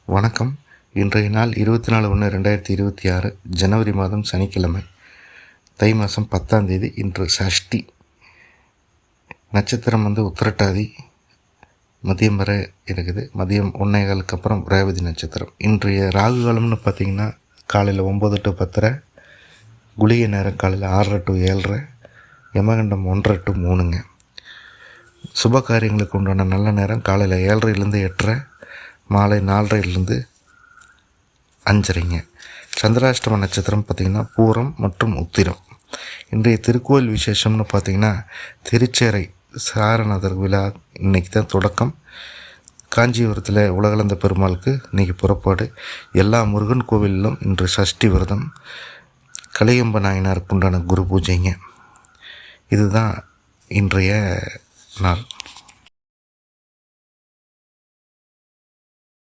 வணக்கம். இன்றைய நாள் 24/1/2026 ஜனவரி மாதம் சனிக்கிழமை, தை மாதம் 10ஆம் தேதி. இன்று சஷ்டி. நட்சத்திரம் உத்திரட்டாதி. மதியம் வரை இருக்குது. மதியம் 1:15 அப்புறம் ரேவதி நட்சத்திரம். இன்றைய ராகு காலம்னு பார்த்திங்கன்னா காலையில் 9 to 10:30, குளிகை நேரம் காலையில் 6:30 to 7:30, யமகண்டம் 1:30 to 3. சுப காரியங்களுக்கு உண்டான நல்ல நேரம் காலையில் 7:30 to 8:30, மாலை 4:30 to 5:30. சந்திராஷ்டம நட்சத்திரம் பார்த்திங்கன்னா பூரம் மற்றும் உத்திரம். இன்றைய திருக்கோயில் விசேஷம்னு பார்த்திங்கன்னா திருச்சேரை சாரநாதர் விழா இன்றைக்கி தான் தொடக்கம். காஞ்சிபுரத்தில் உலகளந்த பெருமாளுக்கு இன்றைக்கி புறப்பாடு. எல்லா முருகன் கோவிலிலும் இன்று சஷ்டி விரதம். கலியம்ப நாயனாருக்கு உண்டான குரு பூஜைங்க. இதுதான் இன்றைய நாள்.